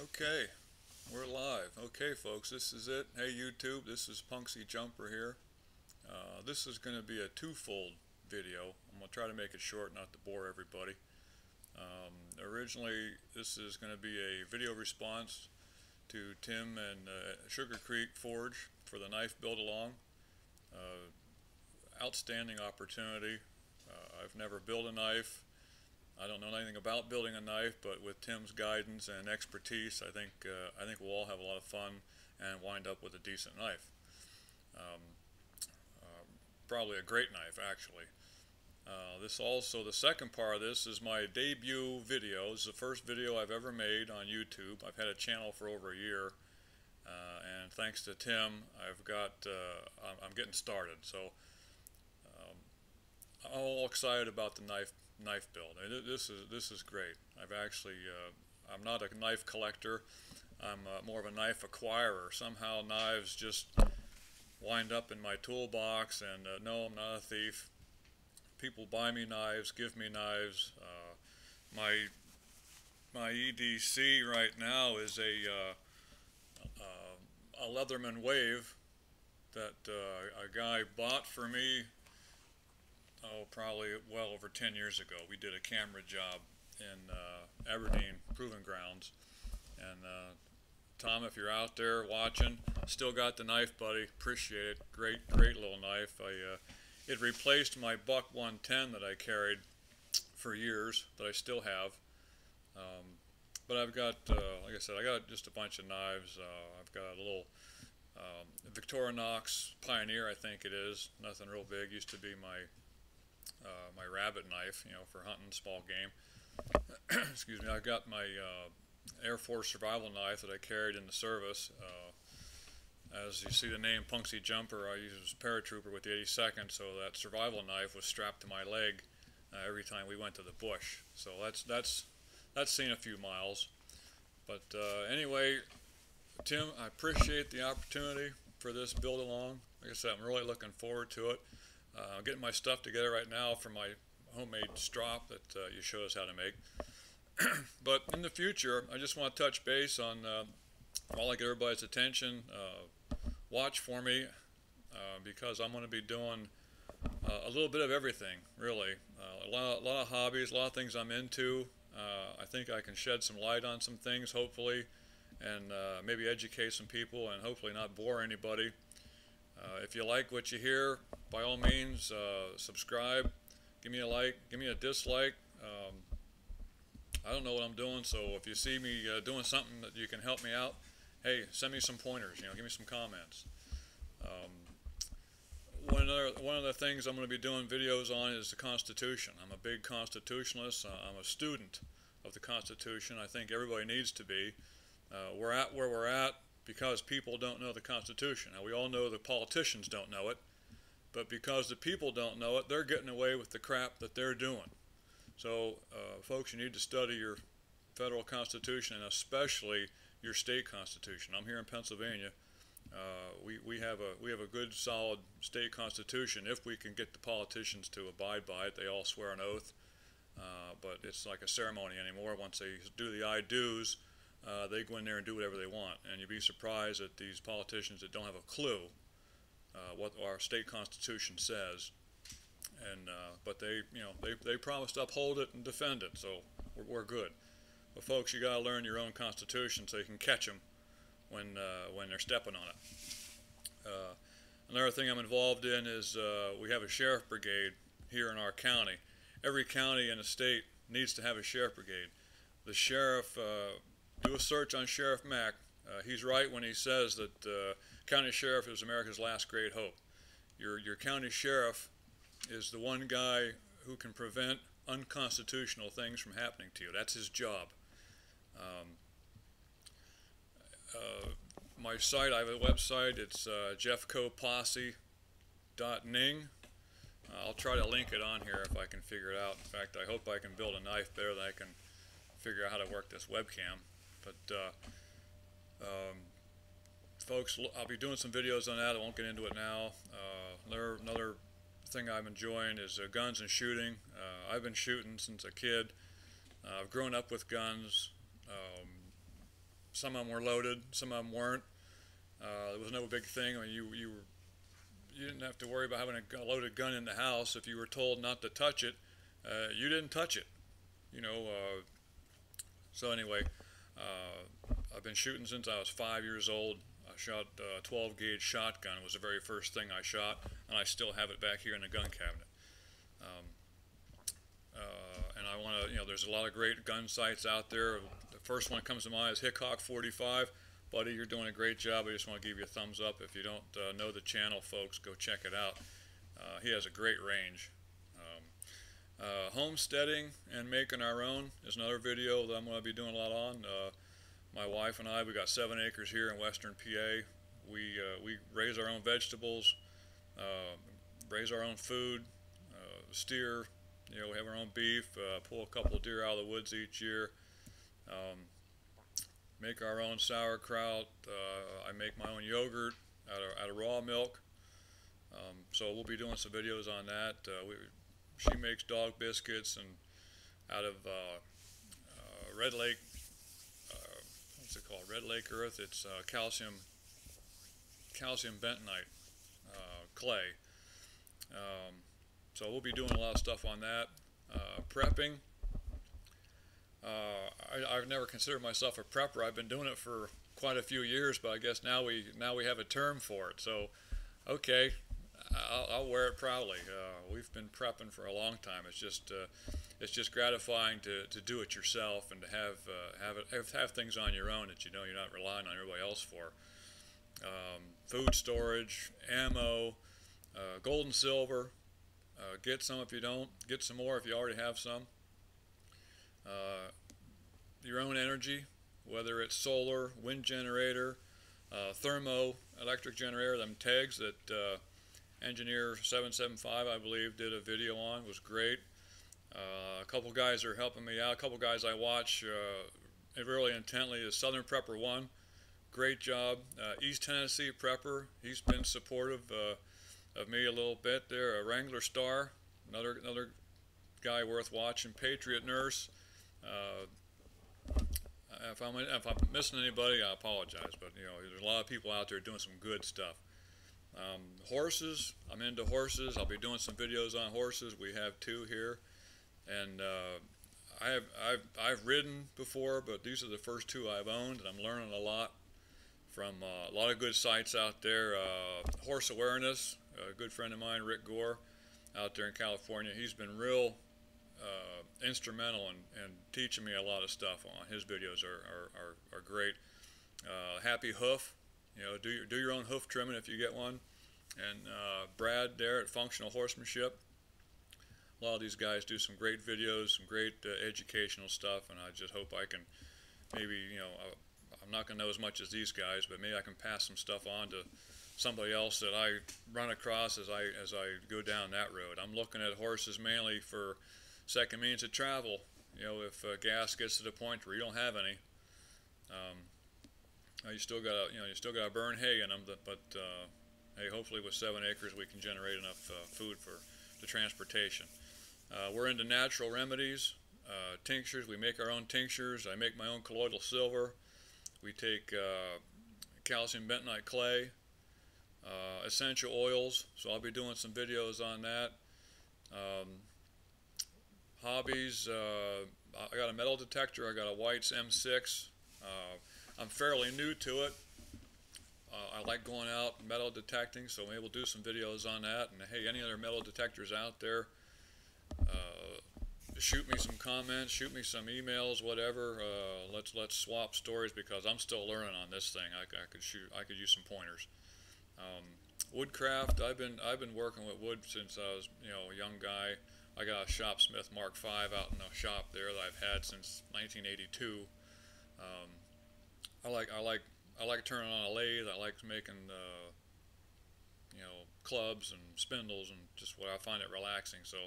Okay, we're live. Okay, folks, this is it. Hey, YouTube, this is Punksy Jumper here. This is going to be a twofold video. I'm going to try to make it short, not to bore everybody. Originally, this is going to be a video response to Tim and Sugarcreek Forge for the knife build along. Outstanding opportunity. I've never built a knife. I don't know anything about building a knife, but with Tim's guidance and expertise, I think we'll all have a lot of fun and wind up with a decent knife. Probably a great knife, actually. The second part of this is my debut video. This is the first video I've ever made on YouTube. I've had a channel for over a year, and thanks to Tim, I'm getting started. So I'm all excited about the knife build. This is great. I'm not a knife collector. I'm more of a knife acquirer. Somehow knives just wind up in my toolbox, and no, I'm not a thief. People buy me knives, give me knives. My EDC right now is a Leatherman Wave that a guy bought for me. Oh, probably well over 10 years ago. We did a camera job in Aberdeen Proving Grounds. And Tom, if you're out there watching, still got the knife, buddy. Appreciate it. Great little knife. It replaced my Buck 110 that I carried for years, that I still have. But I've got, like I said, I got just a bunch of knives. I've got a little Victorinox Pioneer, I think it is. Nothing real big. Used to be my rabbit knife, for hunting small game. Excuse me. I've got my Air Force survival knife that I carried in the service. As you see the name Punksy Jumper, I used a paratrooper with the 82nd, so that survival knife was strapped to my leg every time we went to the bush. So that's seen a few miles. But anyway, Tim, I appreciate the opportunity for this build along. Like I said, I'm really looking forward to it. I'm getting my stuff together right now for my homemade strop that you showed us how to make. But in the future, I just want to touch base on, I'll like everybody's attention. Watch for me, because I'm going to be doing a little bit of everything, really. A lot of hobbies, a lot of things I'm into. I think I can shed some light on some things, hopefully, and maybe educate some people and hopefully not bore anybody. If you like what you hear, by all means, subscribe, give me a like, give me a dislike. I don't know what I'm doing, so if you see me doing something that you can help me out, hey, send me some pointers, give me some comments. One of the things I'm going to be doing videos on is the Constitution. I'm a big constitutionalist. I'm a student of the Constitution. I think everybody needs to be. We're at where we're at because people don't know the Constitution. Now, we all know the politicians don't know it, but because the people don't know it, they're getting away with the crap that they're doing. So, folks, you need to study your federal Constitution, and especially your state Constitution. I'm here in Pennsylvania. We have a good, solid state Constitution if we can get the politicians to abide by it. They all swear an oath, but it's like a ceremony anymore. Once they do the I do's, they go in there and do whatever they want, and you'd be surprised at these politicians that don't have a clue what our state Constitution says. And but they promise to uphold it and defend it, so we're good. But folks, you got to learn your own Constitution so you can catch them when they're stepping on it. Another thing I'm involved in is we have a sheriff brigade here in our county. Every county in the state needs to have a sheriff brigade. The sheriff, do a search on Sheriff Mack. He's right when he says that county sheriff is America's last great hope. Your county sheriff is the one guy who can prevent unconstitutional things from happening to you. That's his job. My site, I have a website. It's jeffcoposse.ning. I'll try to link it on here if I can figure it out. In fact, I hope I can build a knife better than I can figure out how to work this webcam. But folks, I'll be doing some videos on that. I won't get into it now. Another thing I'm enjoying is guns and shooting. I've been shooting since a kid. I've grown up with guns. Some of them were loaded, some of them weren't. It was no big thing. I mean, you didn't have to worry about having a loaded gun in the house. If you were told not to touch it, you didn't touch it. You know. So anyway, I've been shooting since I was 5 years old. I shot a 12 gauge shotgun. It was the very first thing I shot, and I still have it back here in the gun cabinet. Um, and I want to, you know, there's a lot of great gun sites out there. The first one that comes to mind is Hickok 45. Buddy, you're doing a great job. I just want to give you a thumbs up. If you don't know the channel, folks, go check it out. He has a great range. Homesteading and making our own is another video that I'm going to be doing a lot on. My wife and I, we got 7 acres here in western PA. We raise our own vegetables, raise our own food, steer. You know, we have our own beef, pull a couple of deer out of the woods each year, make our own sauerkraut. I make my own yogurt out of raw milk. So we'll be doing some videos on that. She makes dog biscuits and out of Red Lake, what's it called? Red Lake earth. It's calcium bentonite clay. So we'll be doing a lot of stuff on that. Prepping. I've never considered myself a prepper. I've been doing it for quite a few years, but I guess now we have a term for it. So, okay, I'll wear it proudly. We've been prepping for a long time. It's just gratifying to do it yourself and to have things on your own that you know you're not relying on everybody else for. Food storage, ammo, gold and silver. Get some if you don't. Get some more if you already have some. Your own energy, whether it's solar, wind generator, thermo, electric generator, them tags that Engineer 775, I believe, did a video on, was great. A couple guys are helping me out. A couple guys I watch really intently is Southern Prepper 1. Great job. East Tennessee Prepper, he's been supportive of me a little bit there. Wrangler Star, another guy worth watching. Patriot Nurse. If I'm missing anybody, I apologize, but you know, there's a lot of people out there doing some good stuff. Horses, I'm into horses. I'll be doing some videos on horses. We have 2 here, and I've ridden before, but these are the first 2 I've owned, and I'm learning a lot from a lot of good sites out there. Horse Awareness, a good friend of mine, Rick Gore, out there in California. He's been real instrumental in teaching me a lot of stuff. On his videos are great. Happy Hoof, you know, do your own hoof trimming if you get one. And Brad there at Functional Horsemanship. A lot of these guys do some great videos, some great educational stuff, and I just hope I can maybe, you know, I'm not going to know as much as these guys, but maybe I can pass some stuff on to somebody else that I run across as I go down that road. I'm looking at horses mainly for second means of travel. You know, if gas gets to the point where you don't have any, you still got to burn hay in them. But hey, hopefully with 7 acres we can generate enough food for the transportation. We're into natural remedies, tinctures. We make our own tinctures. I make my own colloidal silver. We take calcium bentonite clay, essential oils. So I'll be doing some videos on that. Hobbies, I got a metal detector. I got a White's M6. I'm fairly new to it. I like going out metal detecting, so maybe we'll do some videos on that. And hey, any other metal detectors out there, shoot me some comments, shoot me some emails, whatever. Let's swap stories because I'm still learning on this thing. I could use some pointers. Woodcraft, I've been working with wood since I was, you know, a young guy. I got a Shopsmith Mark V out in the shop there that I've had since 1982. I like turning on a lathe. I like making you know, clubs and spindles and just what I find it relaxing. So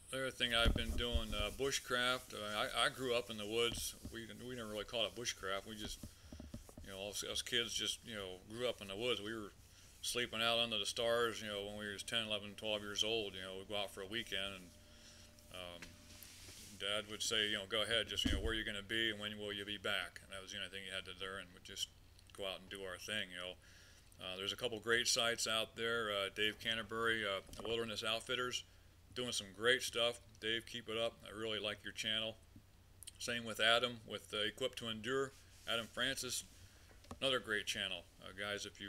the other thing I've been doing, bushcraft. I grew up in the woods. We never really called it bushcraft. We just, you know, us kids just, you know, grew up in the woods. We were sleeping out under the stars, you know, when we were 10, 11, 12 years old. You know, we'd go out for a weekend and Dad would say, go ahead, just, where are you going to be and when will you be back? And that was the only thing you had to learn, would just go out and do our thing, There's a couple great sites out there. Dave Canterbury, Wilderness Outfitters, doing some great stuff. Dave, keep it up. I really like your channel. Same with Adam with Equipped to Endure. Adam Francis, another great channel. Guys, if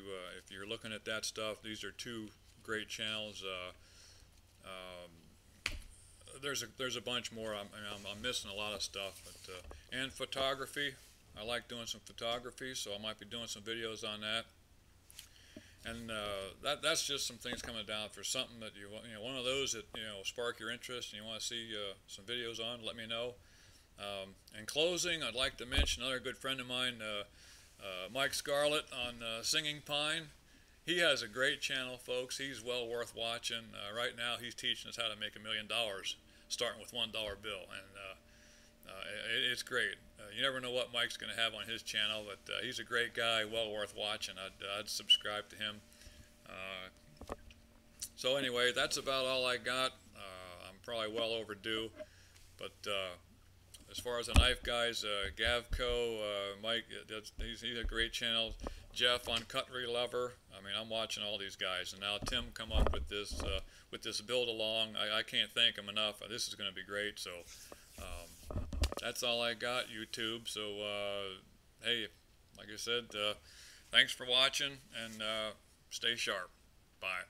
you're looking at that stuff, these are two great channels. There's a bunch more. I'm missing a lot of stuff, but and photography. I like doing some photography, so I might be doing some videos on that. And that's just some things coming down for something that one of those that spark your interest and you want to see some videos on. Let me know. In closing, I'd like to mention another good friend of mine, Mike Scarlett on Singing Pine. He has a great channel, folks. He's well worth watching. Right now, he's teaching us how to make $1 million, starting with $1 bill, and it's great. You never know what Mike's going to have on his channel, but he's a great guy, well worth watching. I'd subscribe to him. So anyway, that's about all I got. I'm probably well overdue, but as far as the knife guys, Gavco, Mike, he's a great channel. Jeff on Cutlery Lover. I mean, I'm watching all these guys, and now Tim come up with this build along. I can't thank him enough. This is going to be great. So that's all I got, YouTube. So hey, like I said, thanks for watching, and stay sharp. Bye.